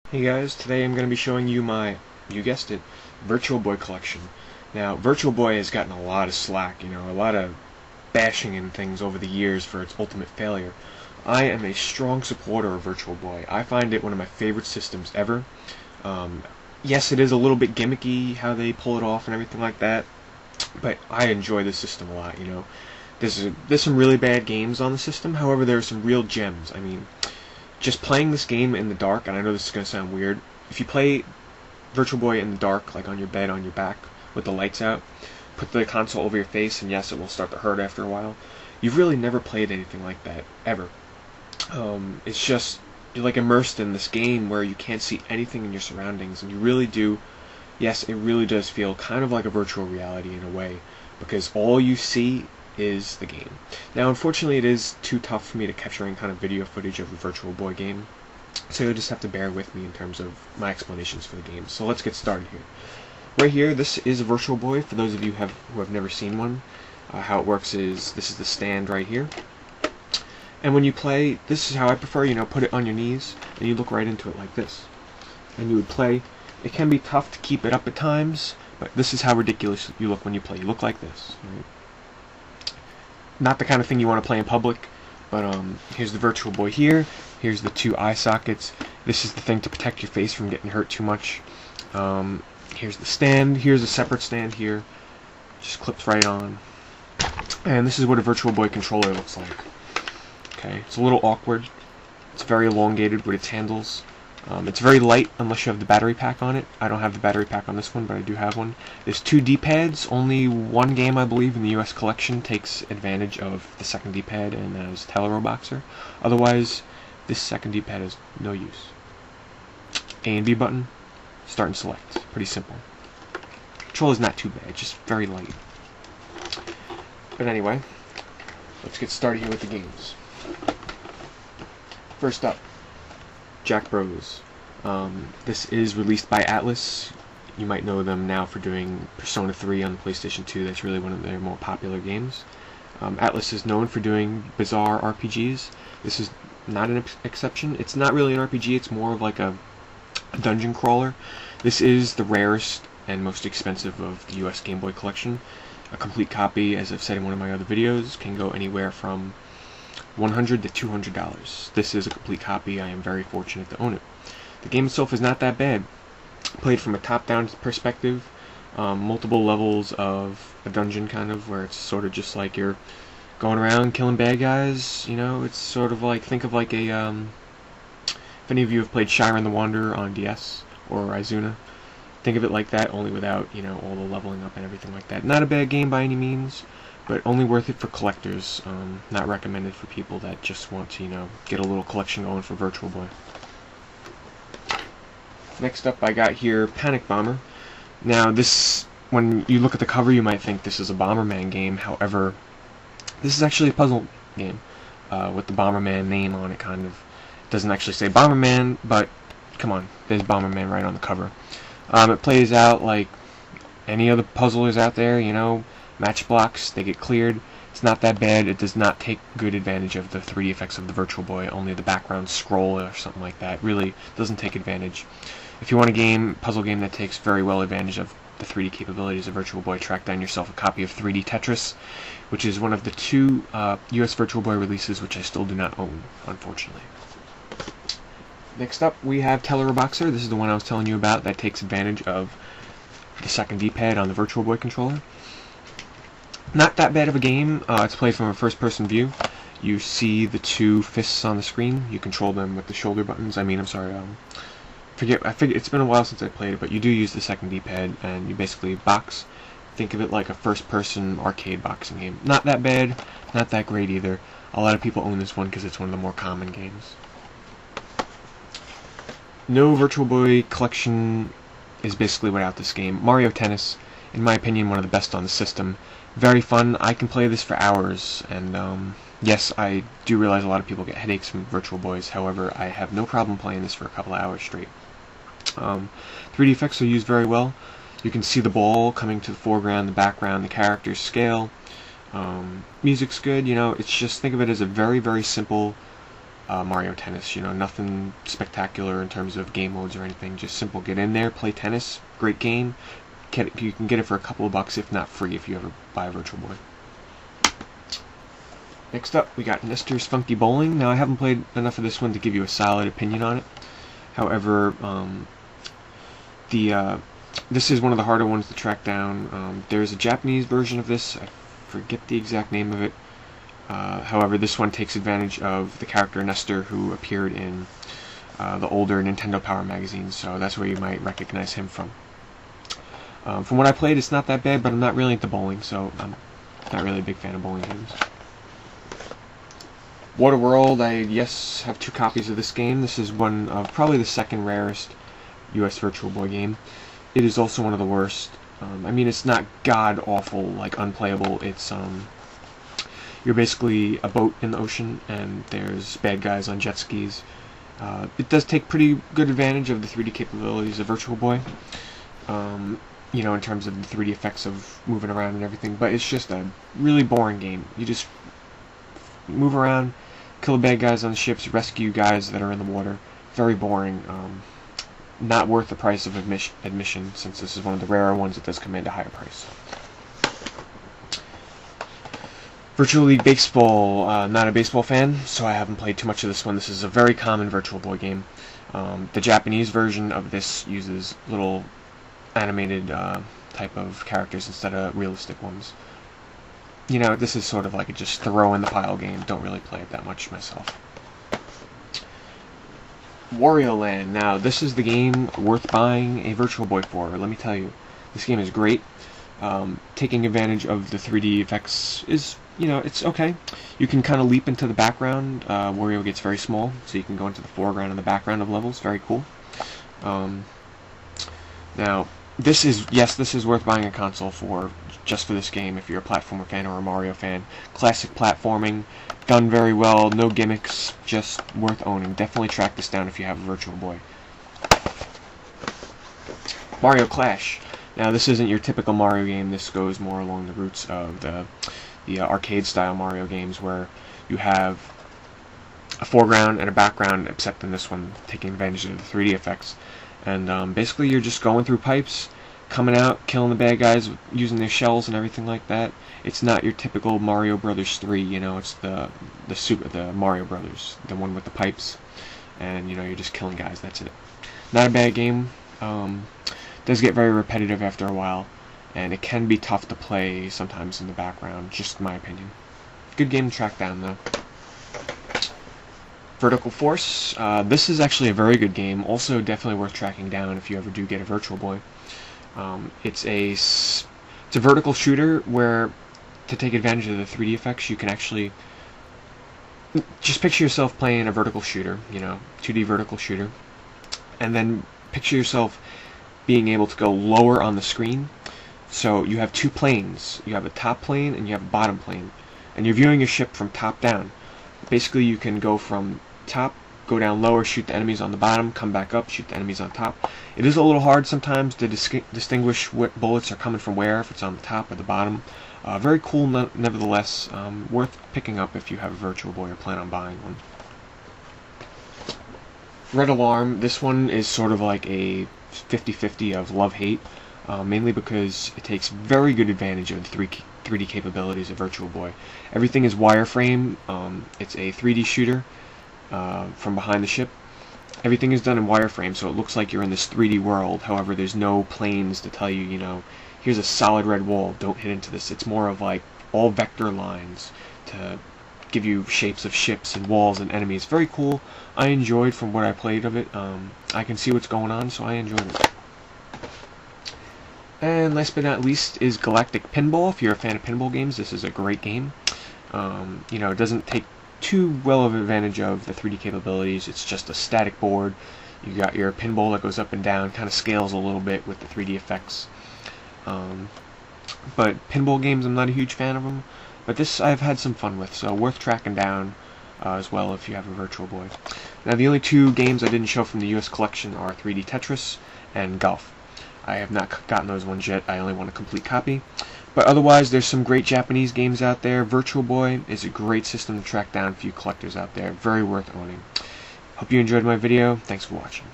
Hey guys, today I'm going to be showing you my, you guessed it, Virtual Boy collection. Now, Virtual Boy has gotten a lot of slack, a lot of bashing and things over the years for its ultimate failure. I am a strong supporter of Virtual Boy. I find it one of my favorite systems ever. Yes, it is a little bit gimmicky how they pull it off and everything like that, but I enjoy the system a lot, There's some really bad games on the system, however, there are some real gems. Just playing this game in the dark, and I know this is going to sound weird, if you play Virtual Boy in the dark, like on your bed, on your back, with the lights out, put the console over your face, and yes, it will start to hurt after a while. You've really never played anything like that, ever. It's just, you're like immersed in this game where you can't see anything in your surroundings, and you really do, yes, it really does feel kind of like a virtual reality in a way, because all you see is the game. Now, unfortunately, it is too tough for me to capture any kind of video footage of a Virtual Boy game, so you'll just have to bear with me in terms of my explanations for the game. So let's get started here. Right here, this is a Virtual Boy, for those of you who have never seen one. How it works is, this is the stand right here. And when you play, this is how I prefer, put it on your knees, and you look right into it like this. And you would play. It can be tough to keep it up at times, but this is how ridiculous you look when you play. You look like this, right? Not the kind of thing you want to play in public, but here's the Virtual Boy here. Here's the two eye sockets. This is the thing to protect your face from getting hurt too much. Here's the stand. Here's a separate stand here. Just clips right on. And this is what a Virtual Boy controller looks like. Okay, it's a little awkward. It's very elongated with its handles. It's very light unless you have the battery pack on it. I don't have the battery pack on this one, but I do have one. There's two D-pads. Only one game, I believe, in the US collection takes advantage of the second D-pad, and that is TheEMUreview. Otherwise, this second D-pad is no use. A and B button, start and select. Pretty simple. Controller's not too bad, just very light. But anyway, let's get started here with the games. First up, Jack Bros. This is released by Atlus. You might know them now for doing Persona 3 on the PlayStation 2. That's really one of their more popular games. Atlus is known for doing bizarre RPGs. This is not an exception. It's not really an RPG, it's more of like a dungeon crawler. This is the rarest and most expensive of the US Game Boy collection. A complete copy, as I've said in one of my other videos, can go anywhere from $100 to $200. This is a complete copy. I am very fortunate to own it. The game itself is not that bad. Played from a top-down perspective, multiple levels of a dungeon kind of, where it's sort of just like you're going around killing bad guys, it's sort of like, think of like a, if any of you have played Shiren the Wanderer on DS, or Izuna, think of it like that, only without, all the leveling up and everything like that. Not a bad game by any means, but only worth it for collectors. Not recommended for people that just want to, get a little collection going for Virtual Boy. Next up, I got here Panic Bomber. Now, this, when you look at the cover, you might think this is a Bomberman game. However, this is actually a puzzle game with the Bomberman name on it, kind of. It doesn't actually say Bomberman, but come on, there's Bomberman right on the cover. It plays out like any other puzzlers out there, match blocks, they get cleared. It's not that bad. It does not take good advantage of the 3D effects of the Virtual Boy, only the background scroll or something like that. Really doesn't take advantage. If you want a puzzle game that takes very well advantage of the 3D capabilities of Virtual Boy, track down yourself a copy of 3D Tetris, which is one of the two US Virtual Boy releases which I still do not own, unfortunately. Next up, we have TheEMUreview. This is the one I was telling you about that takes advantage of the second D-pad on the Virtual Boy controller. Not that bad of a game. It's played from a first-person view. You see the two fists on the screen. You control them with the shoulder buttons. I forget. It's been a while since I played it, but you do use the second D-pad, and you basically box. Think of it like a first-person arcade boxing game. Not that bad, not that great either. A lot of people own this one because it's one of the more common games. No Virtual Boy collection is basically without this game. Mario Tennis, in my opinion, one of the best on the system. Very fun. I can play this for hours, and yes, I do realize a lot of people get headaches from Virtual Boys. However, I have no problem playing this for a couple of hours straight. 3D effects are used very well. You can see the ball coming to the foreground, the background, the characters scale. Music's good. It's just, think of it as a very, very simple Mario Tennis. You know, nothing spectacular in terms of game modes or anything. Just simple, get in there, play tennis. Great game. You can get it for a couple of bucks, if not free, if you ever buy a Virtual Boy. Next up, we got Nestor's Funky Bowling. Now, I haven't played enough of this one to give you a solid opinion on it. However, this is one of the harder ones to track down. There's a Japanese version of this. I forget the exact name of it. However, this one takes advantage of the character Nestor, who appeared in the older Nintendo Power magazines, so that's where you might recognize him from. From what I played, it's not that bad, but I'm not really into bowling, so I'm not really a big fan of bowling games. Waterworld, I have 2 copies of this game. This is one of probably the second rarest US Virtual Boy game. It is also one of the worst. I mean, it's not god-awful, like unplayable. It's, you're basically a boat in the ocean, and there's bad guys on jet skis. It does take pretty good advantage of the 3D capabilities of Virtual Boy. You know, in terms of the 3D effects of moving around and everything, but it's just a really boring game. You just move around, kill the bad guys on the ships, rescue guys that are in the water. Very boring. Not worth the price of admission, since this is one of the rarer ones that does command a higher price. Virtual League Baseball, not a baseball fan, so I haven't played too much of this one. This is a very common Virtual Boy game. The Japanese version of this uses little animated type of characters instead of realistic ones. You know, this is sort of like a just throw in the pile game. Don't really play it that much myself. Wario Land. Now, this is the game worth buying a Virtual Boy for. Let me tell you, this game is great. Taking advantage of the 3D effects is, you know, it's okay. You can kind of leap into the background. Wario gets very small, so you can go into the foreground and the background of levels. Very cool. Now, this is worth buying a console for, just for this game, if you're a platformer fan or a Mario fan. Classic platforming, done very well, no gimmicks, just worth owning. Definitely track this down if you have a Virtual Boy. Mario Clash. Now, this isn't your typical Mario game. This goes more along the roots of the arcade-style Mario games, where you have a foreground and a background, except in this one, taking advantage of the 3D effects. And basically, you're just going through pipes, coming out, killing the bad guys, using their shells and everything like that. It's not your typical Mario Brothers 3, you know. It's the Mario Brothers, the one with the pipes, and you know, you're just killing guys. That's it. Not a bad game. Does get very repetitive after a while, and it can be tough to play sometimes in the background. Just my opinion. Good game to track down though. Vertical Force. This is actually a very good game. Also, definitely worth tracking down if you ever do get a Virtual Boy. It's a vertical shooter where, to take advantage of the 3D effects, you can actually just picture yourself playing a vertical shooter, you know, 2D vertical shooter, and then picture yourself being able to go lower on the screen. So you have 2 planes. You have a top plane and you have a bottom plane, and you're viewing your ship from top down. Basically, you can go from top, go down lower, shoot the enemies on the bottom, come back up, shoot the enemies on top. It is a little hard sometimes to distinguish what bullets are coming from where, if it's on the top or the bottom. Very cool, nevertheless. Worth picking up if you have a Virtual Boy or plan on buying one. Red Alarm. This one is sort of like a 50-50 of love-hate, mainly because it takes very good advantage of the 3D capabilities of Virtual Boy. Everything is wireframe. It's a 3D shooter from behind the ship. Everything is done in wireframe, so it looks like you're in this 3D world. However, there's no planes to tell you, you know, here's a solid red wall, don't hit into this. It's more of like all vector lines to give you shapes of ships and walls and enemies. Very cool. I enjoyed from what I played of it. I can see what's going on, so I enjoyed it. And last but not least is Galactic Pinball. If you're a fan of pinball games, this is a great game. You know, it doesn't take too well of advantage of the 3D capabilities. It's just a static board. You got your pinball that goes up and down, kind of scales a little bit with the 3D effects. But pinball games, I'm not a huge fan of them. But this I've had some fun with, so worth tracking down as well if you have a Virtual Boy. Now, the only 2 games I didn't show from the US collection are 3D Tetris and Golf. I have not gotten those ones yet. I only want a complete copy. But otherwise, there's some great Japanese games out there. Virtual Boy is a great system to track down a few collectors out there. Very worth owning. Hope you enjoyed my video. Thanks for watching.